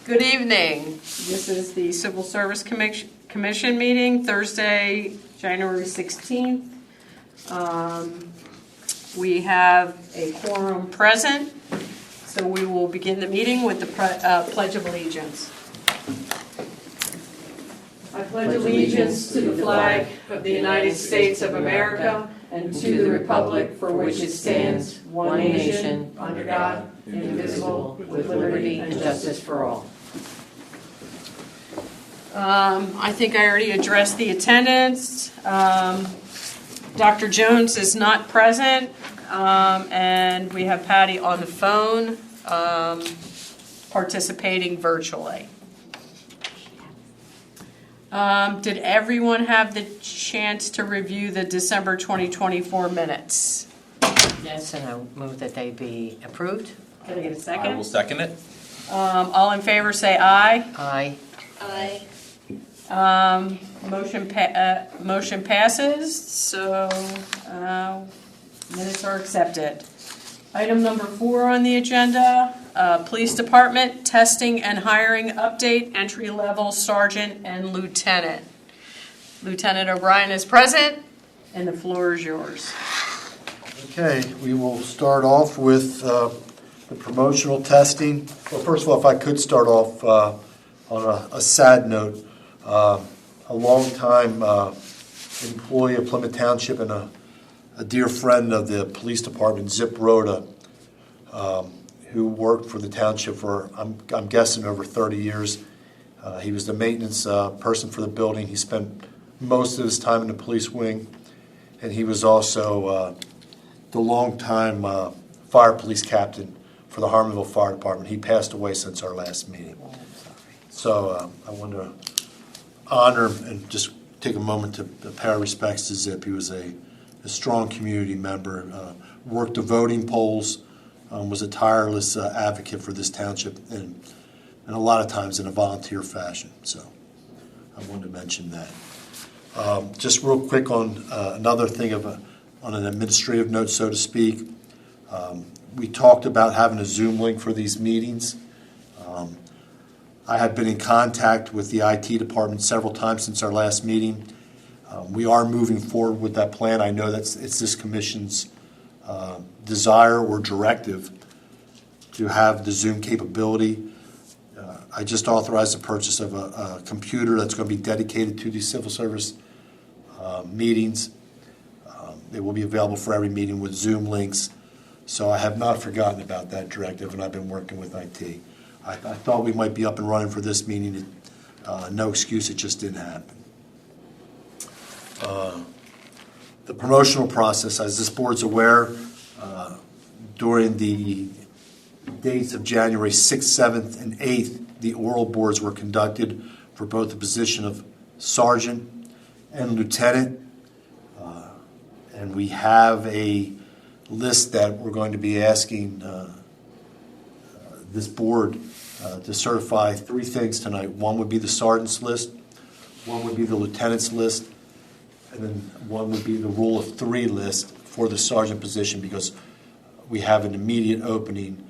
Good evening. This is the Civil Service Commission meeting, Thursday, January 16th. We have a quorum present, so we will begin the meeting with the Pledge of Allegiance. I pledge allegiance to the flag of the United States of America and to the republic for which it stands, one nation, under God, indivisible, with liberty and justice for all. I think I already addressed the attendance. Dr. Jones is not present, and we have Patty on the phone participating virtually. Did everyone have the chance to review the December 2024 minutes? Yes, and I move that they be approved. Can I get a second? I will second it. All in favor say aye. Aye. Aye. Motion passes, so minutes are accepted. Item number 4 on the agenda, Police Department testing and hiring update, entry-level sergeant and lieutenant. Lieutenant O'Brien is present, and the floor is yours. Okay, we will start off with the promotional testing. Well, first of all, if I could start off on a sad note, a longtime employee of Plymouth Township and a dear friend of the police department, Zip Rhoda, who worked for the township for, I'm guessing, over 30 years. He was the maintenance person for the building. He spent most of his time in the police wing, and he was also the longtime fire police captain for the Harmonville Fire Department. He passed away since our last meeting. So I want to honor and just take a moment to pay our respects to Zip. He was a strong community member, worked the voting polls, was a tireless advocate for this township, and a lot of times in a volunteer fashion. So I wanted to mention that. Just real quick on another thing on an administrative note, so to speak. We talked about having a Zoom link for these meetings. I have been in contact with the IT department several times since our last meeting. We are moving forward with that plan. I know it's this commission's desire or directive to have the Zoom capability. I just authorized the purchase of a computer that's going to be dedicated to these civil service meetings. It will be available for every meeting with Zoom links. So I have not forgotten about that directive, and I've been working with IT. I thought we might be up and running for this meeting. No excuse, it just didn't happen. The promotional process, as this board's aware, during the dates of January 6th, 7th, and 8th, the oral boards were conducted for both the position of sergeant and lieutenant. And we have a list that we're going to be asking this board to certify 3 things tonight. One would be the sergeant's list, one would be the lieutenant's list, and then one would be the rule of 3 list for the sergeant position, because we have an immediate opening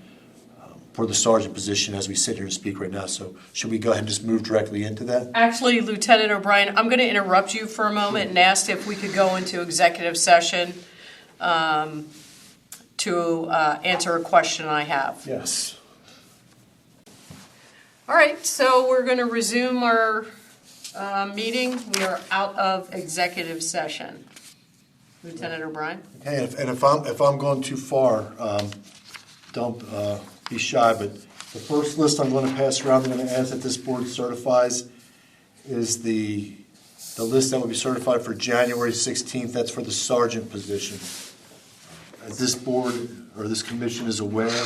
for the sergeant position as we sit here and speak right now. So should we go ahead and just move directly into that? Actually, Lieutenant O'Brien, I'm going to interrupt you for a moment and ask if we could go into executive session to answer a question I have. Yes. All right, so we're going to resume our meeting. We are out of executive session. Lieutenant O'Brien? Okay, and if I'm going too far, don't be shy, but the first list I'm going to pass around, I'm going to ask that this board certifies, is the list that will be certified for January 16th. That's for the sergeant position. As this board or this commission is aware,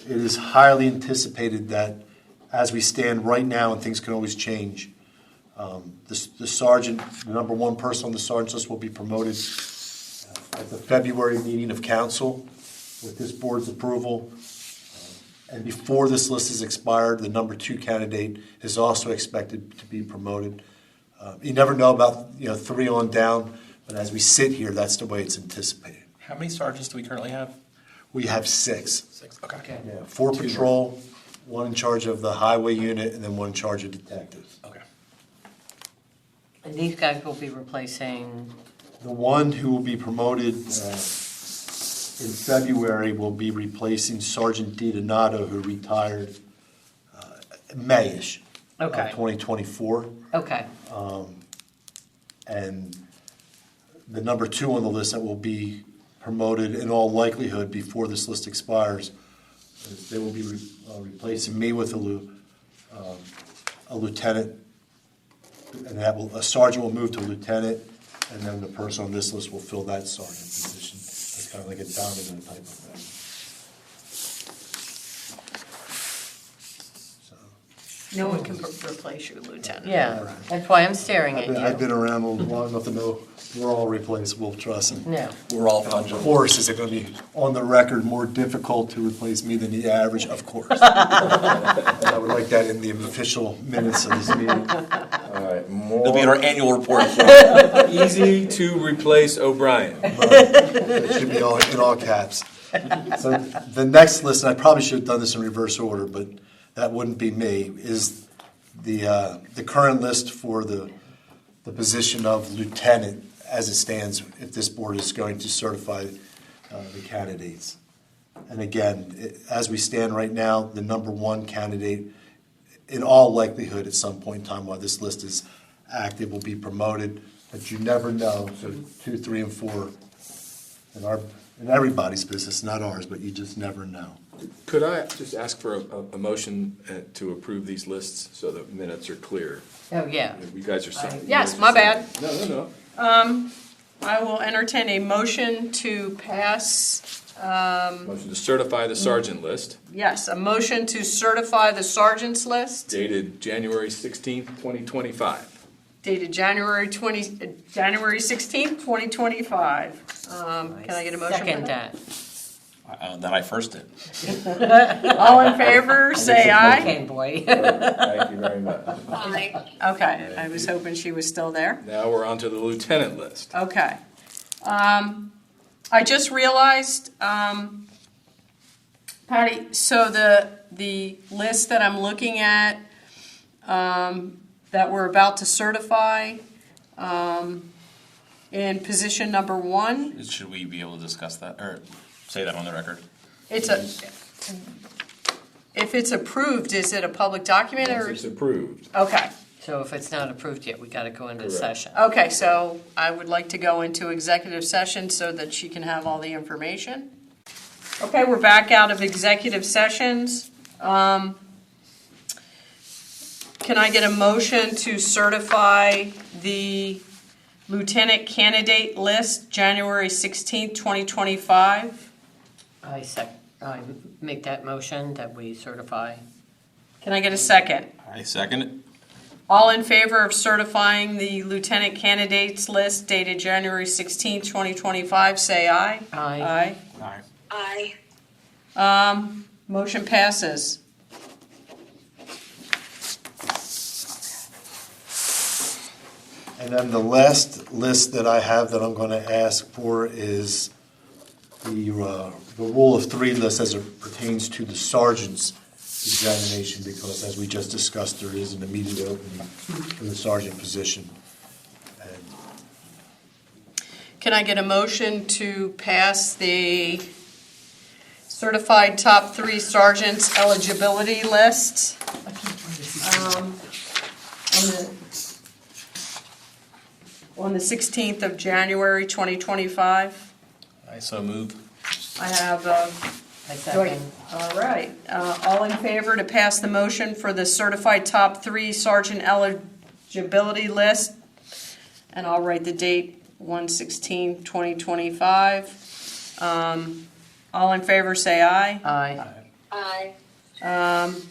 it is highly anticipated that as we stand right now, and things can always change, the sergeant, the number 1 person on the sergeant's list, will be promoted at the February meeting of council with this board's approval. And before this list is expired, the number 2 candidate is also expected to be promoted. You never know about 3 on down, but as we sit here, that's the way it's anticipated. How many sergeants do we currently have? We have 6. 6, okay. Okay. Yeah, 4 patrol, 1 in charge of the highway unit, and then 1 in charge of detectives. Okay. And these guys will be replacing, The one who will be promoted in February will be replacing Sergeant DiDonato, who retired Mayish of Okay. 2024. okay, And the number 2 on the list that will be promoted in all likelihood before this list expires, they will be replacing me with a lieutenant, and a sergeant will move to lieutenant, and then the person on this list will fill that sergeant position. It's kind of like a domino type of thing. So, No one can replace you, Lieutenant. yeah, that's why I'm staring at I've been you. around long enough to know we're all replaceable, trust me. No, We're all Of fungible. course, is it going to be on the record more difficult to replace me than the average? Of course. I would like that in the official minutes of this meeting. All right, It'll be in our annual report. easy to replace O'Brien. It should be all in all caps. So the next list, and I probably should have done this in reverse order, but that wouldn't be me, is the current list for the position of lieutenant as it stands, if this board is going to certify the candidates. And again, as we stand right now, the number 1 candidate, in all likelihood, at some point in time while this list is active, will be promoted, but you never know. So 2, 3, and 4 in everybody's business, not ours, but you just never know. Could I just ask for a motion to approve these lists so the minutes are clear? oh, yeah. You guys are signing. Yes, my bad. No. I will entertain a motion to pass, Motion to certify the sergeant list yes, a motion to certify the sergeant's list dated January 16th, 2025. dated January 16th, 2025. Can I get a motion for Second that? that. That I first did. All in favor, say aye. Okay, boy. Thank you very much. Okay, I was hoping she was still there. Now we're on to the lieutenant list. Okay. I just realized, Patty, so the list that I'm looking at, that we're about to certify, in position number 1, Should we be able to discuss that, or say that on the record? if it's approved, is it a public document Once or? it's approved. Okay. So if it's not approved yet, we gotta go into Correct. session. Okay, so I would like to go into executive session so that she can have all the information. Okay, we're back out of executive sessions. Can I get a motion to certify the lieutenant candidate list, January 16th, 2025? I make that motion that we certify. Can I get a second? I second it. All in favor of certifying the lieutenant candidates list dated January 16th, 2025, say aye. Aye. Aye. Motion passes. And then the last list that I have that I'm going to ask for is the rule of 3 list as it pertains to the sergeant's examination, because as we just discussed, there is an immediate opening for the sergeant position. And Can I get a motion to pass the certified top 3 sergeants eligibility list? On the 16th of January, 2025. I so move. I have, I Wait, second. all right. All in favor to pass the motion for the certified top 3 sergeant eligibility list? And I'll write the date, 1/16/2025. All in favor, say aye. Aye.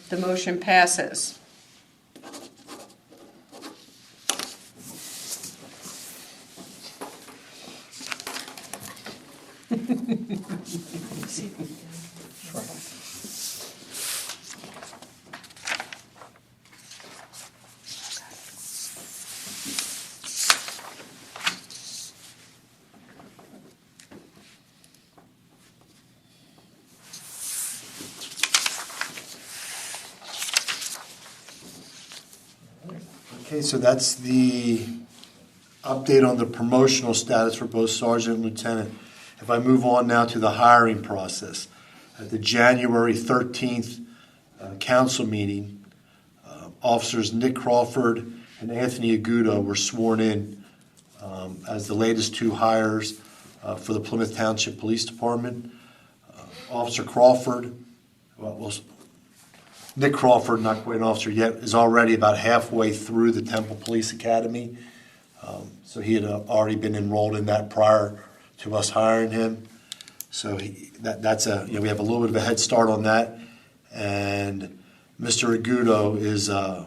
The motion passes. Okay, so that's the update on the promotional status for both sergeant and lieutenant. If I move on now to the hiring process, at the January 13th council meeting, officers Nick Crawford and Anthony Agudo were sworn in as the latest two hires for the Plymouth Township Police Department. Officer Crawford, Nick Crawford, not quite an officer yet, is already about halfway through the Temple Police Academy. So he had already been enrolled in that prior to us hiring him. So we have a little bit of a head start on that. And Mr. Agudo is a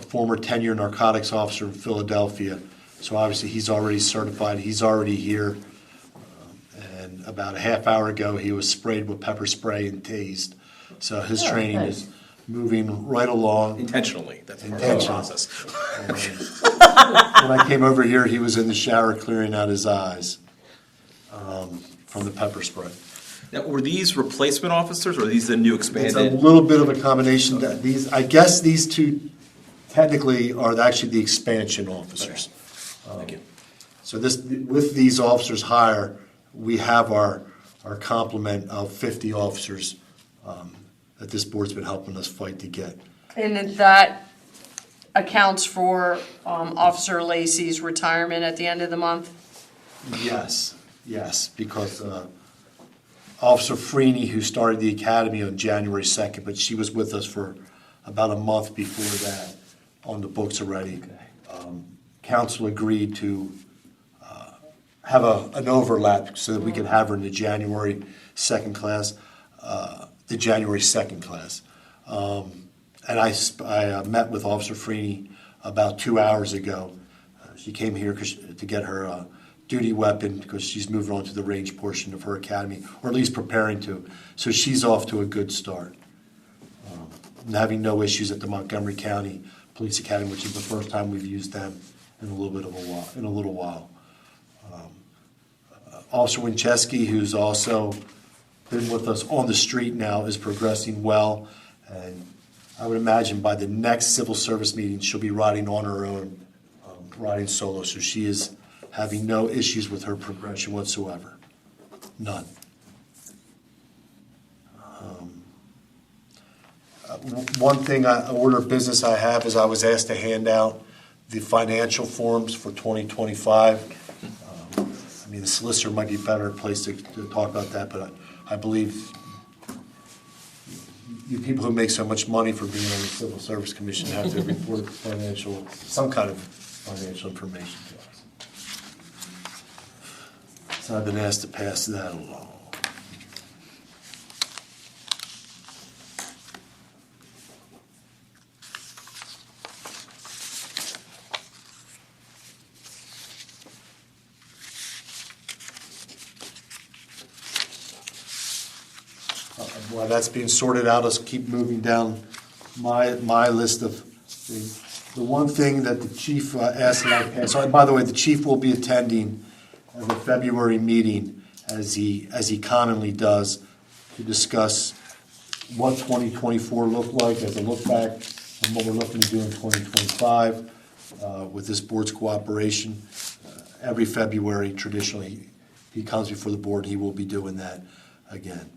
former 10-year narcotics officer in Philadelphia. So obviously he's already certified. He's already here. And about a half hour ago, he was sprayed with pepper spray and tased. So his training nice. is moving right along. Intentionally, that's part of the Intentional. process. When I came over here, he was in the shower clearing out his eyes from the pepper spray. Now, were these replacement officers, or are these the new It's a expanded? little bit of a combination. That I guess these two technically are actually the expansion officers. Thank you. So with these officers hire, we have our complement of 50 officers that this board's been helping us fight to get. And that accounts for Officer Lacey's retirement at the end of the month? Yes, because Officer Freeney, who started the academy on January 2nd, but she was with us for about a month before that on the books already. Council agreed to have an overlap so that we could have her in the January 2nd class. And I met with Officer Freeney about 2 hours ago. She came here to get her duty weapon because she's moving on to the range portion of her academy, or at least preparing to. So she's off to a good start. And having no issues at the Montgomery County Police Academy, which is the first time we've used them in a little while. Officer Winchesky, who's also been with us on the street now, is progressing well. And I would imagine by the next civil service meeting, she'll be riding on her own, riding solo. So she is having no issues with her progression whatsoever. None. One thing, order of business I have is I was asked to hand out the financial forms for 2025. I mean, the solicitor might be a better place to talk about that, but I believe you people who make so much money for being on the Civil Service Commission have to report some kind of financial information to us. So I've been asked to pass that along. While that's being sorted out, let's keep moving down my list of things. The one thing that the chief asked that I pass, so by the way, the chief will be attending the February meeting, as he commonly does, to discuss what 2024 looked like as a look back and what we're looking to do in 2025 with this board's cooperation. Every February, traditionally, he comes before the board. He will be doing that again.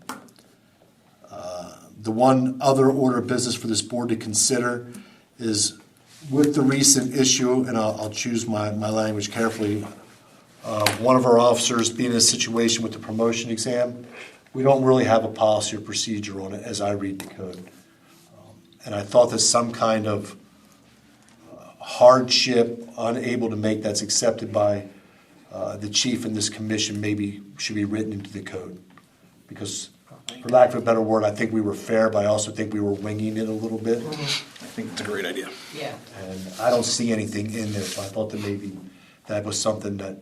The one other order of business for this board to consider is with the recent issue, and I'll choose my language carefully, one of our officers being in a situation with the promotion exam, we don't really have a policy or procedure on it as I read the code. And I thought that some kind of hardship, unable to make that's accepted by the chief and this commission maybe should be written into the code. Because, for lack of a better word, I think we were fair, but I also think we were winging it a little bit. I think it's a great idea. Yeah. And I don't see anything in there, so I thought that maybe that was something that,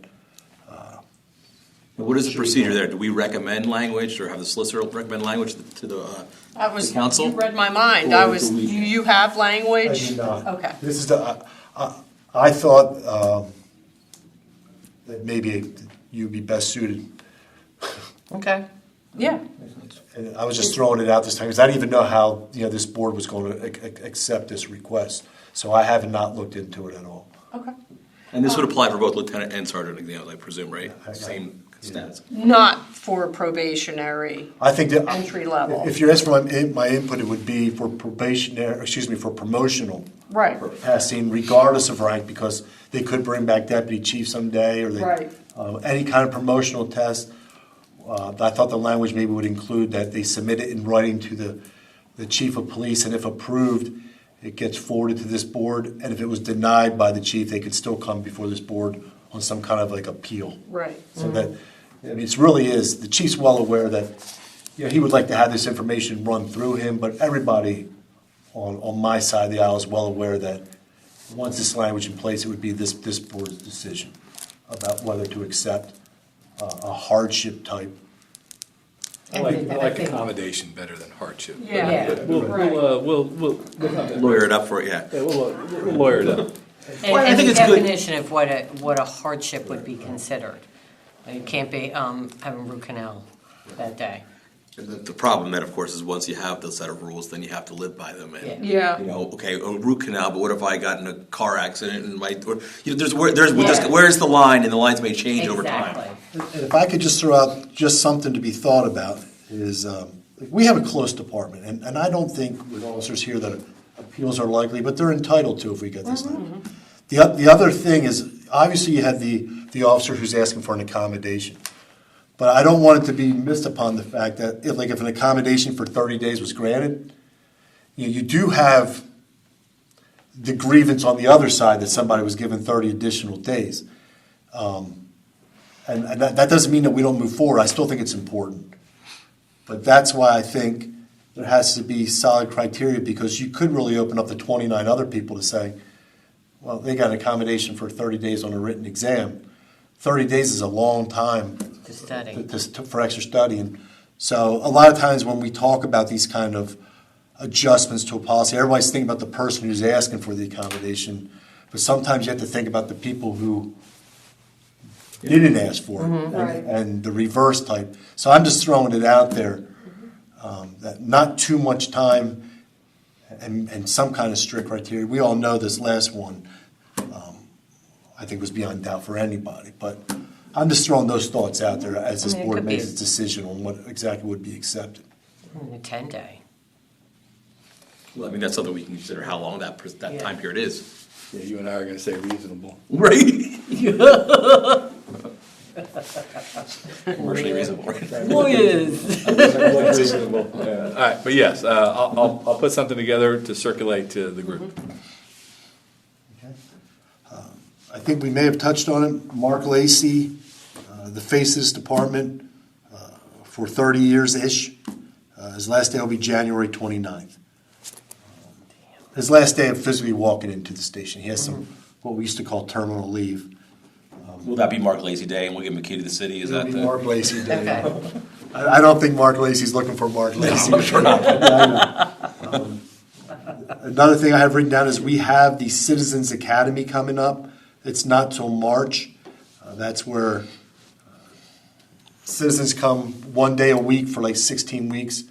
What is the procedure there? Do we recommend language, or have the solicitor recommend language to the council? You read my mind. Or Do do we- you have language? I do not. Okay. This is I thought that maybe you'd be best suited. Okay. Yeah. And I was just throwing it out this time, because I didn't even know how, this board was going to accept this request. So I have not looked into it at all. Okay. And this would apply for both lieutenant and sergeant exams, I presume, right? I- Same stats. Not for probationary. I think that. Entry level. If you're asking for my input, it would be for for promotional. Right. Passing regardless of rank, because they could bring back deputy chief someday, or Right. Any kind of promotional test. I thought the language maybe would include that they submit it in writing to the chief of police, and if approved, it gets forwarded to this board, and if it was denied by the chief, they could still come before this board on some kind of like appeal. Right. So that, I mean, it really is, the chief's well aware that, he would like to have this information run through him, but everybody on my side of the aisle is well aware that once this language in place, it would be this board's decision about whether to accept a hardship type. I like accommodation better than hardship. Yeah. Yeah. We'll Lawyer it up for it, yeah. we'll lawyer it up. And, Well, I and think the it's good. definition of what a hardship would be considered. You can't be having root canal that day. The problem then, of course, is once you have the set of rules, then you have to live by them. And, Yeah. okay, a root canal, but what if I got in a car accident and Yeah. where's the line? And the lines may change over time. Exactly. And if I could just throw out just something to be thought about is, we have a close department, and I don't think with officers here that appeals are likely, but they're entitled to if we get this done. The other thing is, obviously you have the officer who's asking for an accommodation. But I don't want it to be missed upon the fact that if an accommodation for 30 days was granted, you do have the grievance on the other side that somebody was given 30 additional days. And that doesn't mean that we don't move forward. I still think it's important. But that's why I think there has to be solid criteria, because you could really open up the 29 other people to say, well, they got an accommodation for 30 days on a written exam. 30 days is a long time To study. for extra study. And so a lot of times when we talk about these kind of adjustments to a policy, everybody's thinking about the person who's asking for the accommodation, but sometimes you have to think about the people who didn't ask for it, Right. and the reverse type. So I'm just throwing it out there, that not too much time and some kind of strict criteria. We all know this last one, I think, was beyond doubt for anybody, but I'm just throwing those thoughts out there as this I mean, it board could be- makes its decision on what exactly would be accepted. A 10-day. Well, I mean, that's something we can consider how long that Yeah. time period is. Yeah, you and I are gonna say reasonable. Right? Commercially reasonable, right? Lawyers. Reasonable. Yeah. All right, but yes, I'll put something together to circulate to the group. Okay. I think we may have touched on it. Mark Lacey, the face of this department for 30 years-ish. His last day will be January 29th. His last day of physically walking into the station. He has some, what we used to call terminal leave. Will that be Mark Lacy Day and we'll give him a key to the city? Is It'll that be the? Mark Lacey Day. Okay. I don't think Mark Lacey's looking for Mark Lacey. I'm sure not. Another thing I have written down is we have the Citizens Academy coming up. It's not till March. That's where citizens come one day a week for like 16 weeks,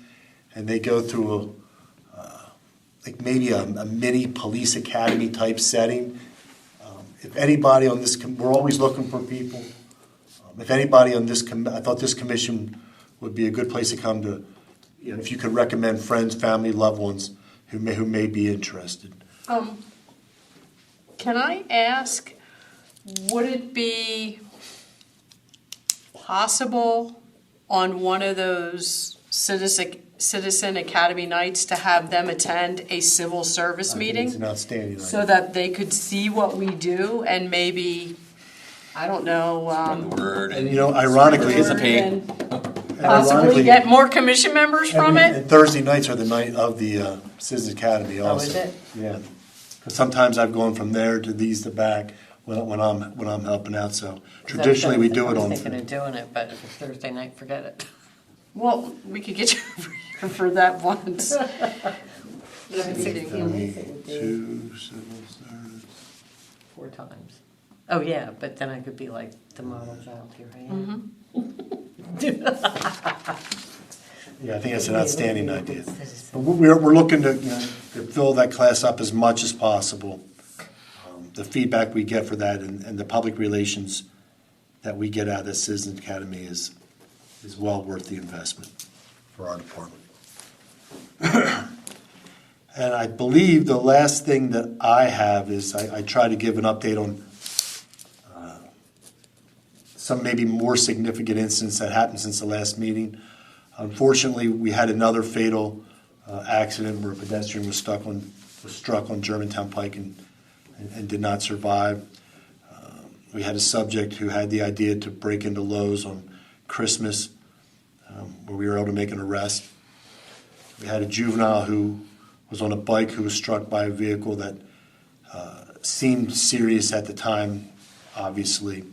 and they go through maybe a mini police academy type setting. If anybody on this, we're always looking for people. If anybody on this, I thought this commission would be a good place to come to, if you could recommend friends, family, loved ones who may be interested. Can I ask, would it be possible on one of those Citizen Academy nights to have them attend a civil service I think It's an meeting? outstanding idea. So that they could see what we do and maybe, I don't know, Spread the word. And ironically, Participate. and and possibly ironically, get more commission members from it? and Thursday nights are the night of the Citizens Academy also. is it? Yeah. 'Cause sometimes I've gone from there to these to back when I'm helping out, so traditionally we do it I on. was thinking of doing it, but if it's Thursday night, forget it. Well, we could get you over here for that once. Meeting. Two civil service. 4 times. Oh, yeah, but then I could be like the model child, here I am. Yeah, I think that's an outstanding idea. But we're looking to, to fill that class up as much as possible. The feedback we get for that and the public relations that we get out of the Citizens Academy is well worth the investment for our department. And I believe the last thing that I have is I try to give an update on some maybe more significant incidents that happened since the last meeting. Unfortunately, we had another fatal accident where a pedestrian was struck on Germantown Pike and did not survive. We had a subject who had the idea to break into Lowe's on Christmas, where we were able to make an arrest. We had a juvenile who was on a bike who was struck by a vehicle that seemed serious at the time, obviously,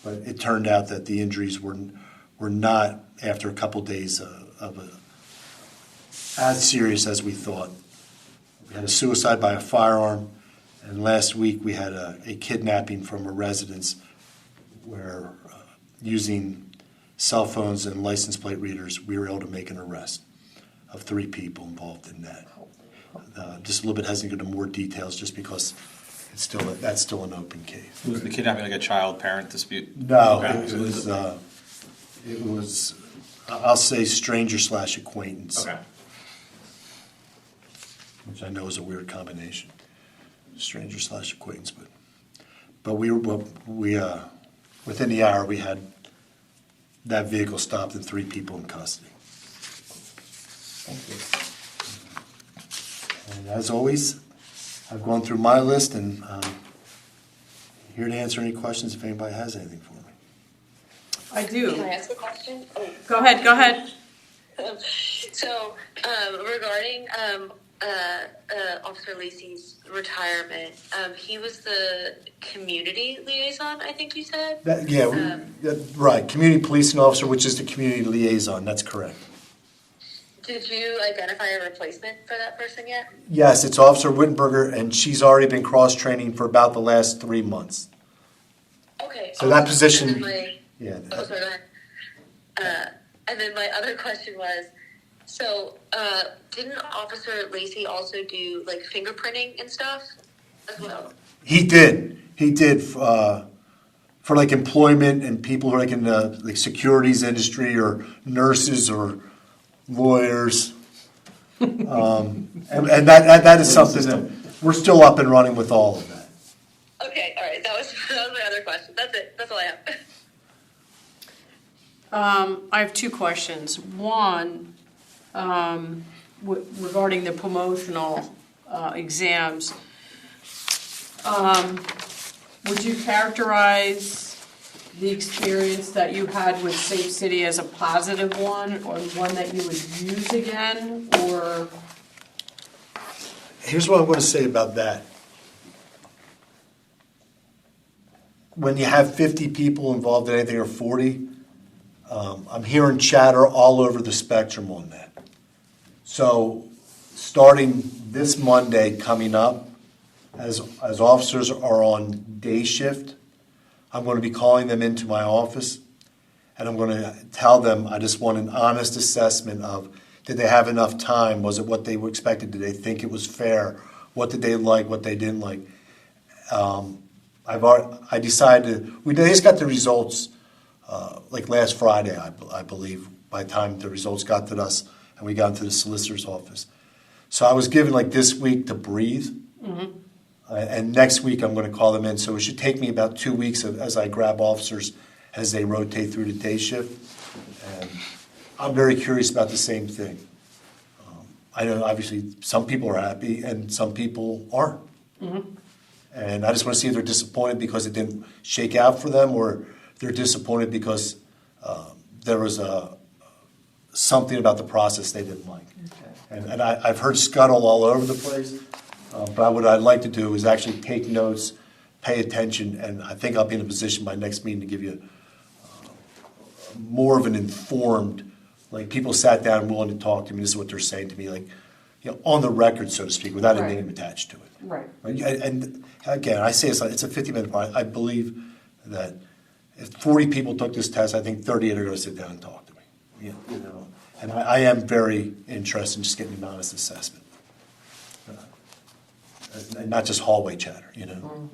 but it turned out that the injuries were not, after a couple days, as serious as we thought. We had a suicide by a firearm, and last week we had a kidnapping from a residence where, using cell phones and license plate readers, we were able to make an arrest of 3 people involved in that. Just a little bit hesitant to go into more details, just because that's still an open case. Was the kidnapping like a child-parent dispute? No, Okay. it was, I'll say, stranger/acquaintance. Okay. Which I know is a weird combination, stranger/acquaintance, but we within the hour we had that vehicle stopped and 3 people in custody. Thank you. And as always, I've gone through my list and here to answer any questions if anybody has anything for me. I do. Can I ask a question? Oh. Go ahead. So, regarding Officer Lacey's retirement, he was the community liaison, I think you said? Right, community policing officer, which is the community liaison, that's correct. Did you identify a replacement for that person yet? Yes, it's Officer Wittenberger, and she's already been cross-training for about the last 3 months. Okay. So that position- And then Yeah. oh, sorry, go ahead. And then my other question was, so didn't Officer Lacey also do like fingerprinting and stuff as well? He did for like employment and people who are like in the like securities industry or nurses or lawyers. And that is something that we're still up and running with all of that. Okay, all right. That was my other question. That's it. That's all I have. I have 2 questions. One, regarding the promotional exams. Would you characterize the experience that you had with Safe City as a positive one, or one that you would use again, or? Here's what I'm going to say about that. When you have 50 people involved in anything, or 40, I'm hearing chatter all over the spectrum on that. So starting this Monday coming up, as officers are on day shift, I'm going to be calling them into my office, and I'm going to tell them I just want an honest assessment of, did they have enough time? Was it what they were expected? Did they think it was fair? What did they like? What they didn't like? I decided they just got the results like last Friday, I believe, by the time the results got to us and we got into the solicitor's office. So I was given like this week to breathe. Mm-hmm. And next week I'm going to call them in. So it should take me about 2 weeks as I grab officers as they rotate through the day shift. And I'm very curious about the same thing. I know obviously some people are happy and some people aren't. Mm-hmm. And I just want to see if they're disappointed because it didn't shake out for them, or they're disappointed because there was something about the process they didn't like. Okay. And I've heard scuttle all over the place, but what I'd like to do is actually take notes, pay attention, and I think I'll be in a position by next meeting to give you more of an informed, like people sat down willing to talk to me, this is what they're saying to me, like, on the record, so to speak, without a name attached to it. Right. And again, I say it's a 50-minute part. I believe that if 40 people took this test, I think 38 are going to sit down and talk to me. And I am very interested in just getting an honest assessment. And not just hallway chatter, you know?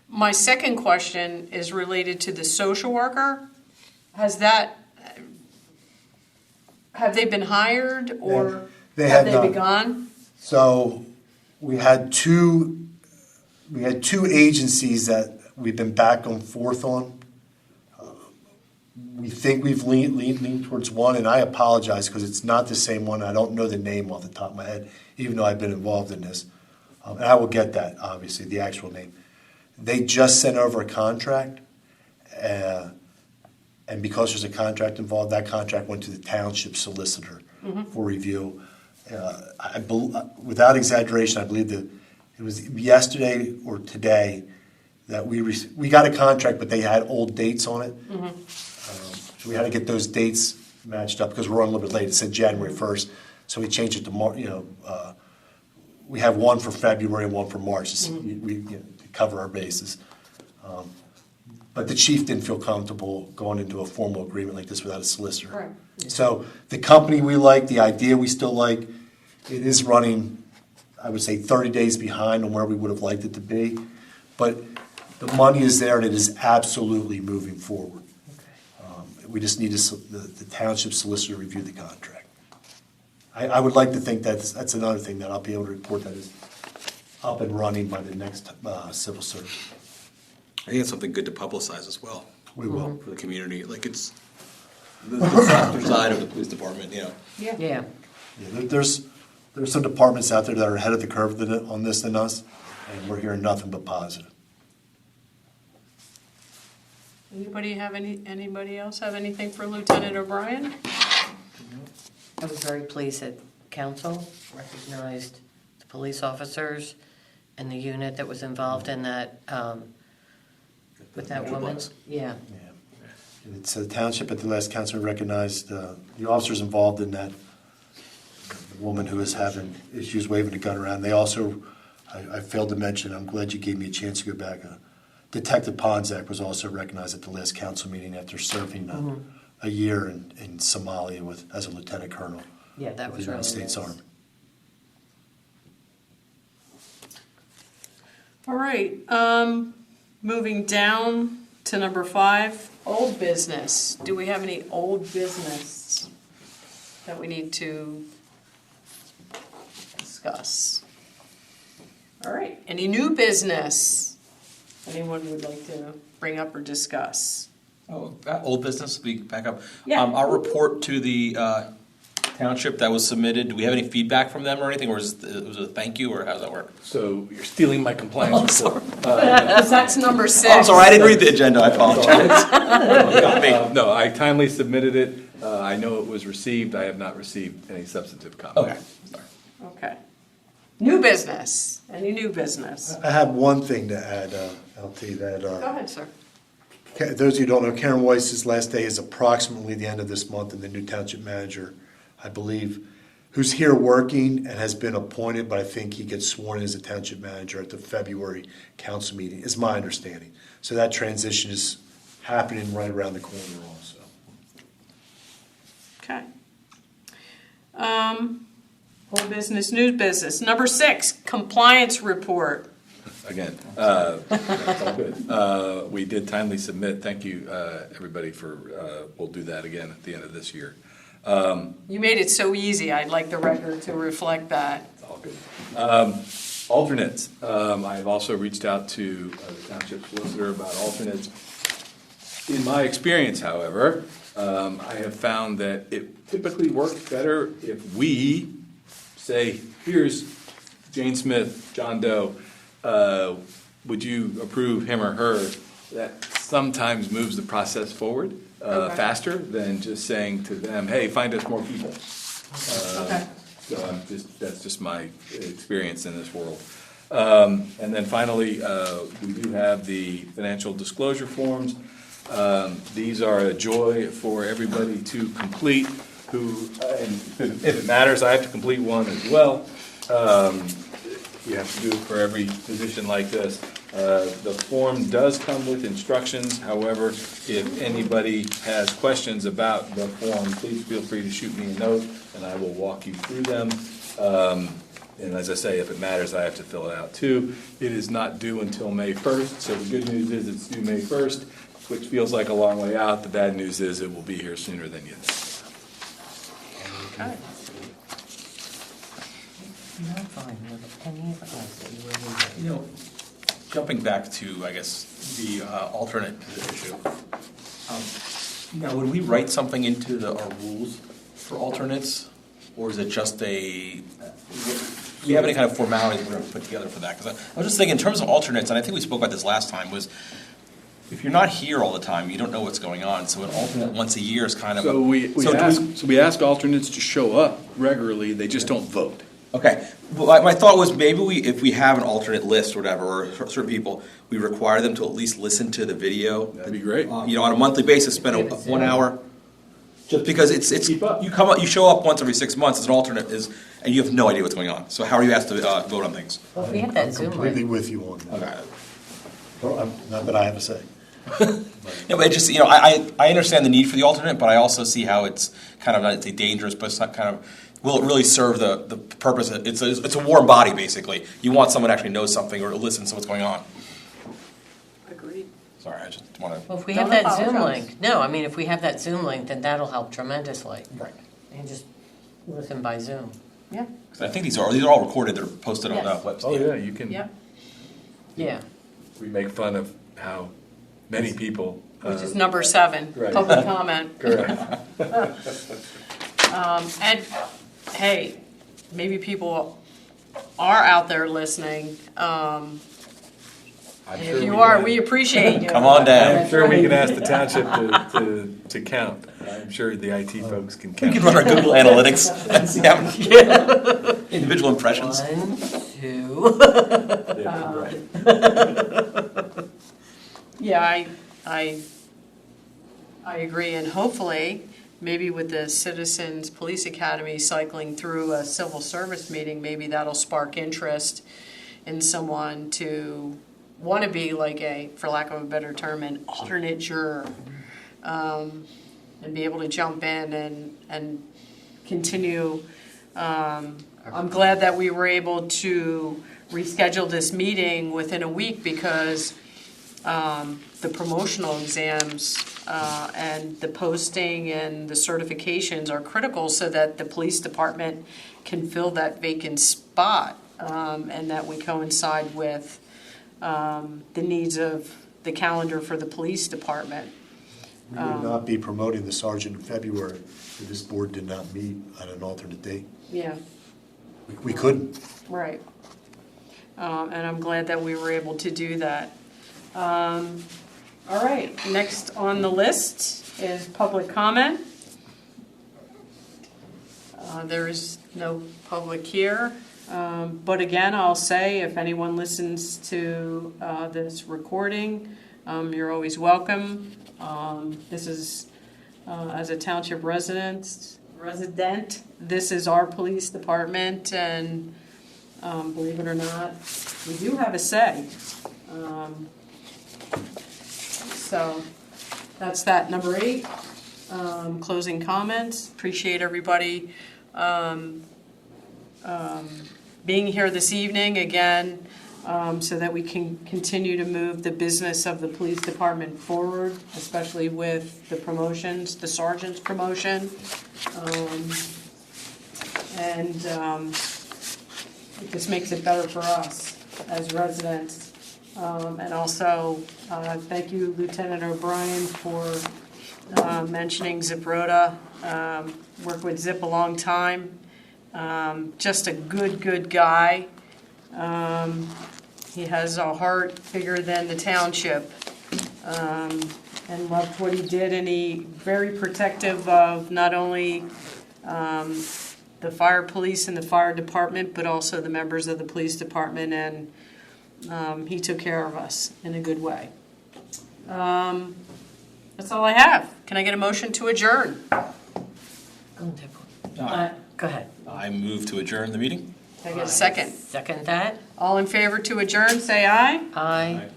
My second question is related to the social worker. Have they been hired or They have have they not. begun? So we had two agencies that we've been back and forth on. We think we've leaned towards one, and I apologize because it's not the same one. I don't know the name off the top of my head, even though I've been involved in this. And I will get that, obviously, the actual name. They just sent over a contract, and because there's a contract involved, that contract went to the township solicitor for review. Without exaggeration, I believe that it was yesterday or today that we got a contract, but they had old dates on it. So we had to get those dates matched up because we're on a little bit late. It said January 1st, so we changed it to we have one for February and one for March to cover our bases. But the chief didn't feel comfortable going into a formal agreement like this without a solicitor. Right. So the company we like, the idea we still like, it is running, I would say, 30 days behind on where we would have liked it to be. But the money is there and it is absolutely moving forward. We just need the township solicitor to review the contract. I would like to think that's another thing that I'll be able to report that is up and running by the next civil service. I think it's something good to publicize as well. We will. For the community, like it's the softer side of the police department, you know. Yeah. Yeah, there's some departments out there that are ahead of the curve on this than us, and we're hearing nothing but positive. Anybody else have anything for Lieutenant O'Brien? I was very pleased that council recognized the police officers and the unit that was involved in that, with that woman. Yeah. Yeah. It's the township at the last council recognized the officers involved in that, the woman who is having issues waving a gun around. They also, I failed to mention, I'm glad you gave me a chance to go back, Detective Ponzak was also recognized at the last council meeting after serving a year in Somalia as a lieutenant colonel. Yeah, that with was the really United States nice. Army. All right, moving down to number 5, old business. Do we have any old business that we need to discuss? All right, any new business anyone would like to bring up or discuss? Oh, old business, we back up. Yeah. Our report to the township that was submitted, do we have any feedback from them or anything, or was it a thank you, or how does that work? So you're stealing my compliance report. Because that's number 6. I'm sorry, I didn't read the agenda, I apologize. No, I timely submitted it. I know it was received. I have not received any substantive comment. Okay, sorry. Okay. New business, any new business? I have one thing to add, LT, that Go ahead, sir. those of you who don't know, Karen Weiss's last day is approximately the end of this month, and the new township manager, I believe, who's here working and has been appointed, but I think he gets sworn in as a township manager at the February council meeting, is my understanding. So that transition is happening right around the corner also. Okay. Old business, new business. Number 6, compliance report. Again, that's all good. We did timely submit. Thank you, everybody, we'll do that again at the end of this year. You made it so easy. I'd like the record to reflect that. It's all good. Alternates. I have also reached out to the township solicitor about alternates. In my experience, however, I have found that it typically works better if we say, here's Jane Smith, John Doe, would you approve him or her? That sometimes moves the process forward Okay. faster than just saying to them, hey, find us more people. Okay. So that's just my experience in this world. And then finally, we do have the financial disclosure forms. These are a joy for everybody to complete and if it matters, I have to complete one as well. You have to do it for every position like this. The form does come with instructions. However, if anybody has questions about the form, please feel free to shoot me a note, and I will walk you through them. And as I say, if it matters, I have to fill it out too. It is not due until May 1st, so the good news is it's due May 1st, which feels like a long way out. The bad news is it will be here sooner than you think. Okay. Not fine with any of us that you were leaving. You know, jumping back to, I guess, the alternate issue. Now, would we write something into our rules for alternates? Or is it just do we have any kind of formality we're going to put together for that? Because I was just thinking, in terms of alternates, and I think we spoke about this last time, was if you're not here all the time, you don't know what's going on. So an alternate once a year is kind of So we ask alternates to show up regularly, they just don't vote. Okay, well, my thought was maybe if we have an alternate list or whatever, or certain people, we require them to at least listen to the video. That'd be great. You know, on a monthly basis, spend 1 hour. Just because it's Keep up. you show up once every 6 months as an alternate and you have no idea what's going on. So how are you asked to vote on things? Well, if we have that I'm Zoom completely link, with you on that. Okay. Not that I have a say. Yeah, but it just, I understand the need for the alternate, but I also see how it's kind of not it's dangerous, but it's not kind of. Will it really serve the purpose? It's a warm body, basically. You want someone to actually know something or to listen to what's going on. Agreed. Sorry, I just want to. well, if we Don't have that Zoom apologize. link, no, I mean, if we have that Zoom link, then that'll help tremendously. Right. And just listen by Zoom. Yeah, Because I think these are all recorded. They're posted on the Yes. website. Oh, yeah, you can. yep. Yeah. We make fun of how many people. Which is number 7, Right. public comment. Correct. And, hey, maybe people are out there listeing. I'm And sure if you we are, can- we appreciate you. Come on down. I'm sure we can ask the township to count. I'm sure the IT folks can We count. can run our Google Analytics and see how many individual impressions. 1, 2. Yeah, right. Yeah, I agree, and hopefully, maybe with the Citizens Police Academy cycling through a civil service meeting, maybe that'll spark interest in someone to want to be like for lack of a better term, an alternate juror, and be able to jump in and continue. I'm glad that we were able to reschedule this meeting within a week because the promotional exams and the posting and the certifications are critical so that the police department can fill that vacant spot and that we coincide with the needs of the calendar for the police department. We would not be promoting the sergeant in February if this board did not meet on an alternate date. Yeah, We couldn't. right. And I'm glad that we were able to do that. All right, next on the list is public comment. There is no public here. But again, I'll say, if anyone listens to this recording, you're always welcome. This is, as a township resident, this is our police department, and believe it or not, we do have a say. So that's that. Number 8, closing comments. Appreciate everybody being here this evening again, so that we can continue to move the business of the police department forward, especially with the promotions, the sergeant's promotion. And it just makes it better for us as residents. And also, thank you, Lieutenant O'Brien, for mentioning Zip Rhoda. Worked with Zip a long time. Just a good guy. He has a heart bigger than the township, and loved what he did, and he very protective of not only the fire police and the fire department, but also the members of the police department, and he took care of us in a good way. That's all I have. Can I get a motion to adjourn? Go ahead. I move to adjourn the meeting. Can I get a second? Second that? All in favor to adjourn, say aye. Aye.